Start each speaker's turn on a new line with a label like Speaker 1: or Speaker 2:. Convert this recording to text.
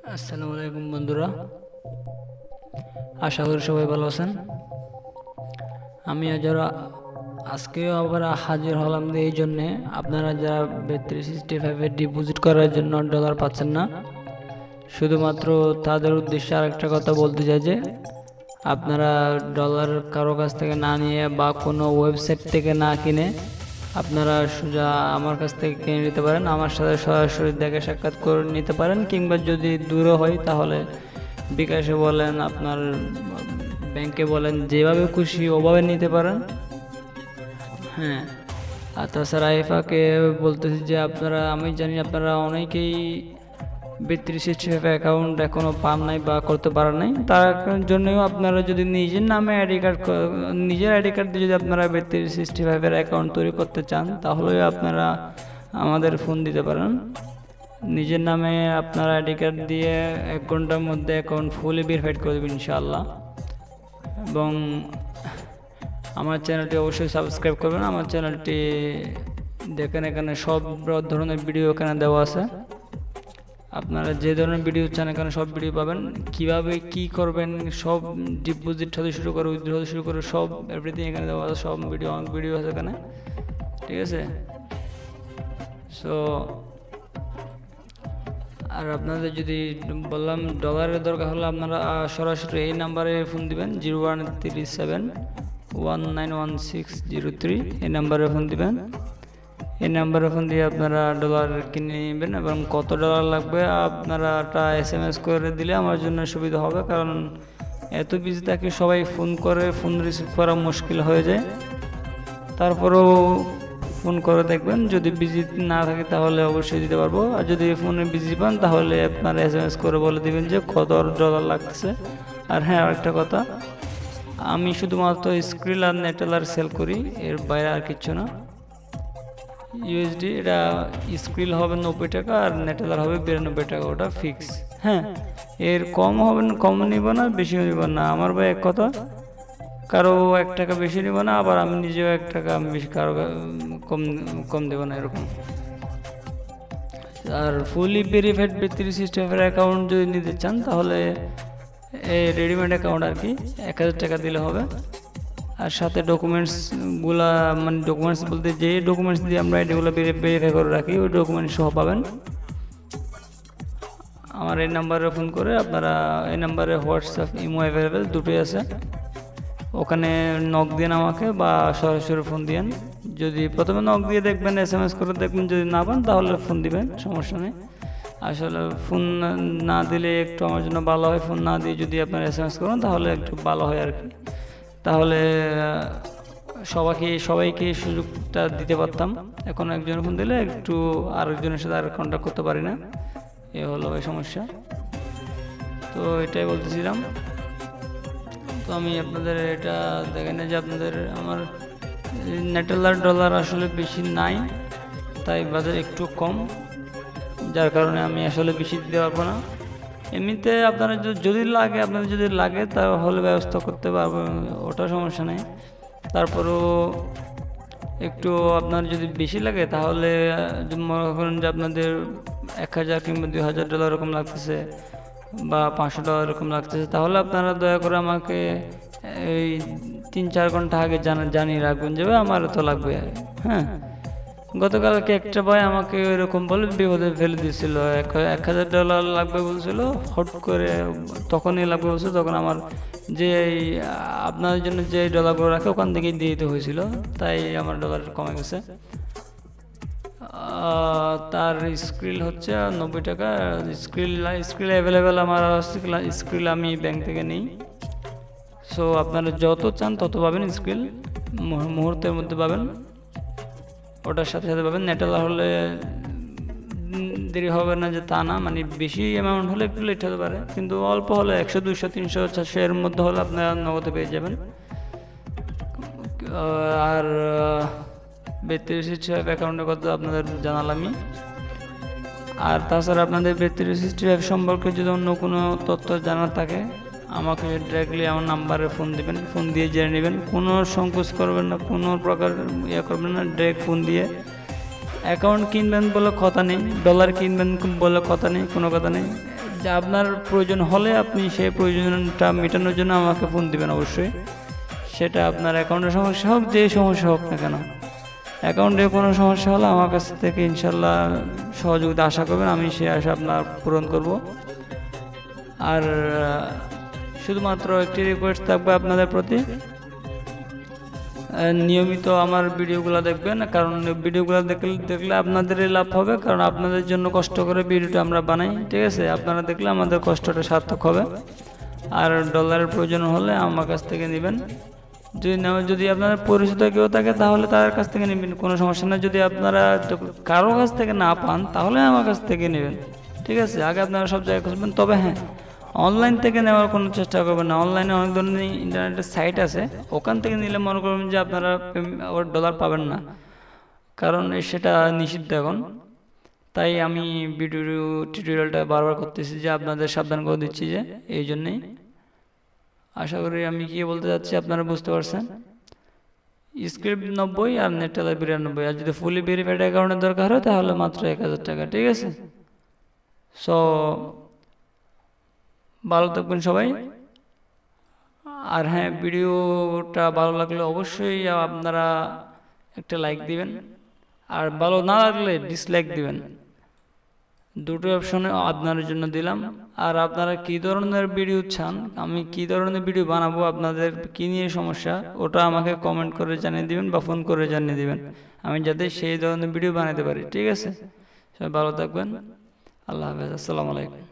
Speaker 1: আসসালামু আলাইকুম বন্ধুরা, আশা করি সবাই ভালো আছেন। আমি আজকেও আবার হাজির হলাম এই জন্যে, আপনারা যারা Bet365-এ ডিপোজিট করার জন্য ডলার পাচ্ছেন না, শুধুমাত্র তাদের উদ্দেশ্যে আরেকটা কথা বলতে চাই যে আপনারা ডলার কারো কাছ থেকে না নিয়ে বা কোনো ওয়েবসাইট থেকে না কিনে আপনারা সোজা আমার কাছ থেকে কিনে নিতে পারেন। আমার সাথে সরাসরি দেখে সাক্ষাৎ করে নিতে পারেন, কিংবা যদি দূরে হয় তাহলে বিকাশে বলেন, আপনার ব্যাংকে বলেন, যেভাবে খুশি ওভাবে নিতে পারেন। হ্যাঁ, আর তাছাড়া আইফাকে বলতেছি যে আমি জানি আপনারা অনেকেই Bet365 অ্যাকাউন্ট এখনও পান নাই বা করতে পারেন নাই। তার জন্যও আপনারা যদি নিজের আইডি কার্ড দিয়ে যদি আপনারা Bet365-এর অ্যাকাউন্ট তৈরি করতে চান, তাহলে আপনারা আমাদের ফোন দিতে পারেন। নিজের নামে আপনার আইডি কার্ড দিয়ে 1 ঘন্টার মধ্যে অ্যাকাউন্ট ফুলি ভেরিফাইড করে দেবেন ইনশাআল্লাহ। এবং আমার চ্যানেলটি অবশ্যই সাবস্ক্রাইব করবেন। আমার চ্যানেলটি দেখেন, এখানে সব ধরনের ভিডিও এখানে দেওয়া আছে। আপনারা যে ধরনের ভিডিও চান এখানে সব ভিডিও পাবেন। কিভাবে কি করবেন, সব ডিপোজিট হতে শুরু করে উইথড্র হতে শুরু করে সব এভরিথিং এখানে দেওয়া আছে। সব ভিডিও, অনেক ভিডিও আছে এখানে, ঠিক আছে। সো আর আপনাদের যদি বললাম ডলারের দরকার হলে আপনারা সরাসরি এই নাম্বারে ফোন দিবেন, 0137191603। এই নাম্বারে ফোন দিবেন। এই নাম্বারে ফোন দিয়ে আপনারা ডলার কিনে নেবেন এবং কত ডলার লাগবে আপনারা একটা SMS করে দিলে আমার জন্য সুবিধা হবে, কারণ এত বিজি থাকে, সবাই ফোন করে, ফোন রিসিভ করা মুশকিল হয়ে যায়। তারপরেও ফোন করে দেখবেন, যদি বিজি না থাকে তাহলে অবশ্যই দিতে পারবো, আর যদি ফোনে বিজি পান তাহলে আপনারা SMS করে বলে দিবেন যে কত ডলার লাগতেছে। আর হ্যাঁ, আরেকটা কথা, আমি শুধুমাত্র স্ক্রিল আর নেটেলার সেল করি, এর বাইরে আর কিচ্ছু না। USD এটা স্ক্রিল হবে 90 টাকা আর নেটেলার হবে 92 টাকা, ওটা ফিক্স। হ্যাঁ, এর কম হবে না, কম নিব না, বেশিও নিব না। আমার ভাই এক কথা, কারো 1 টাকা বেশি নিব না, আবার আমি নিজেও 1 টাকা আমি বেশি কারো কম কম দেবো না, এরকম। আর ফুলি ভেরিফাইড Bet365-এর অ্যাকাউন্ট যদি নিতে চান তাহলে এই রেডিমেড অ্যাকাউন্ট আর কি 1000 টাকা দিলে হবে। আর সাথে ডকুমেন্টসগুলা, মানে ডকুমেন্টস বলতে যে ডকুমেন্টস দিয়ে আমরা এগুলো ভেরিফাই করে রাখি, ওই ডকুমেন্টস সহ পাবেন। আমার এই নাম্বারে ফোন করে আপনারা, এই নাম্বারে হোয়াটসঅ্যাপ, ইমো অ্যাভেলেবেল, দুটোই আছে। ওখানে নক দিন আমাকে বা সরাসরি ফোন দিন। যদি প্রথমে নক দিয়ে দেখবেন, SMS করে দেখবেন, যদি না পান তাহলে ফোন দিবেন, সমস্যা নেই। আসলে ফোন না দিলে একটু আমার জন্য ভালো হয়। ফোন না দিয়ে যদি আপনারা SMS করেন তাহলে একটু ভালো হয় আর কি। তাহলে সবাইকে সুযোগটা দিতে পারতাম। এখন একজনের ফোন দিলে একটু আরেকজনের সাথে আর কন্ট্যাক্ট করতে পারি না, এ হলো এই সমস্যা। তো এটাই বলতেছিলাম। তো আমি আপনাদের এটা দেখেন যে আমার নেটেলার ডলার আসলে বেশি নাই, তাই বাজার একটু কম, যার কারণে আমি আসলে বেশি দিতে পারবো না। এমনিতে আপনারা আপনাদের যদি লাগে তাহলে ব্যবস্থা করতে পারবেন, ওটা সমস্যা নেই। তারপরেও একটু আপনার যদি বেশি লাগে তাহলে মনে করেন যে আপনাদের 1000 কিংবা 2000 ডলার এরকম লাগতেছে বা 500 ডলার এরকম লাগতেছে, তাহলে আপনারা দয়া করে আমাকে এই 3-4 ঘন্টা আগে জানিয়ে রাখবেন যে আমার তো লাগবে। হ্যাঁ, গতকালকে একটা ভাই আমাকে এরকম বলে বিপদে ফেলে দিয়েছিল। 1000 ডলার লাগবে বলছিল, হট করে তখনই লাগবে বলছিল, তখন আমার যে আপনাদের জন্য যে ডলারগুলো রাখে ওখান থেকেই দিয়ে দিতে হয়েছিল, তাই আমার ডলার কমে গেছে। তার স্ক্রিল হচ্ছে 90 টাকা। স্ক্রিল অ্যাভেলেবেল আমার স্ক্রিল আমি ব্যাংক থেকে নিই। সো আপনারা যত চান তত পাবেন, স্ক্রিল মুহূর্তের মধ্যে পাবেন, ওটার সাথে সাথে পাবেন। নেটেলার হলে দেরি হবে না যে তা না, মানে বেশি অ্যামাউন্ট হলে একটু লেট হতে পারে, কিন্তু অল্প হলে 100, 200, 300, 400 এর মধ্যে হলে আপনারা নগদে পেয়ে যাবেন। আর Bet365 অ্যাকাউন্টের কথা আপনাদের জানালামই। আর তাছাড়া আপনাদের Bet365 সম্পর্কে যদি অন্য কোনো তথ্য জানার থাকে আমাকে ডিরেক্টলি আমার নাম্বারে ফোন দিবেন, ফোন দিয়ে জেনে নেবেন। কোনো সংকোচ করবেন না, কোনো প্রকার করবেন না, ডিরেক্ট ফোন দিয়ে অ্যাকাউন্ট কিনবেন বলে কথা নেই, ডলার কিনবেন বলে কথা নেই, কোনো কথা নেই। যে আপনার প্রয়োজন হলে আপনি সেই প্রয়োজনটা মেটানোর জন্য আমাকে ফোন দিবেন অবশ্যই। সেটা আপনার অ্যাকাউন্টের সমস্যা হোক, যে সমস্যা হোক না কেন, অ্যাকাউন্টে কোনো সমস্যা হলে আমার কাছ থেকে ইনশাল্লাহ সহযোগিতা আশা করবেন, আমি সে আশা আপনার পূরণ করব। আর শুধুমাত্র একটি রিকোয়েস্ট থাকবে আপনাদের প্রতি, নিয়মিত আমার ভিডিওগুলো দেখবেন, কারণ ভিডিওগুলো দেখলে আপনাদেরই লাভ হবে, কারণ আপনাদের জন্য কষ্ট করে ভিডিওটা আমরা বানাই, ঠিক আছে? আপনারা দেখলে আমাদের কষ্টটা সার্থক হবে। আর ডলারের প্রয়োজন হলে আমার কাছ থেকে নেবেন, যদি আপনার পরিচিত কেউ থাকে তাহলে তার কাছ থেকে নেবেন, কোনো সমস্যা না। যদি আপনারা কারো কাছ থেকে না পান তাহলে আমার কাছ থেকে নেবেন, ঠিক আছে? আগে আপনারা সব জায়গায় খুঁজবেন, তবে হ্যাঁ, অনলাইন থেকে নেওয়ার কোনো চেষ্টা করবেন না। অনলাইনে অনেক ধরনের ইন্টারনেটের সাইট আছে, ওখান থেকে নিলে মনে করবেন যে আপনারা ডলার পাবেন না, কারণ সেটা নিষিদ্ধ এখন। তাই আমি ভিডিও টিউটোরিয়ালটা বারবার করতেছি, যে আপনাদের সাবধান করে দিচ্ছি, যে এই জন্যেই। আশা করি আমি কি বলতে চাচ্ছি আপনারা বুঝতে পারছেন। স্ক্রিপ্ট 90 আর নেট টেলার 92, আর যদি ফুলি ভেরিফাইড অ্যাকাউন্টের দরকার হয় তাহলে মাত্র 1000 টাকা, ঠিক আছে? সো ভালো থাকবেন সবাই। আর হ্যাঁ, ভিডিওটা ভালো লাগলে অবশ্যই আপনারা একটা লাইক দিবেন, আর ভালো না লাগলে ডিসলাইক দিবেন। দুটো অপশনে আপনাদের জন্য দিলাম। আর আপনারা কী ধরনের ভিডিও চান, আমি কী ধরনের ভিডিও বানাবো, আপনাদের কী নিয়ে সমস্যা, ওটা আমাকে কমেন্ট করে জানিয়ে দিবেন বা ফোন করে জানিয়ে দিবেন, আমি যাতে সেই ধরনের ভিডিও বানাতে পারি, ঠিক আছে? সবাই ভালো থাকবেন। আল্লাহ হাফেজ, আসসালামু আলাইকুম।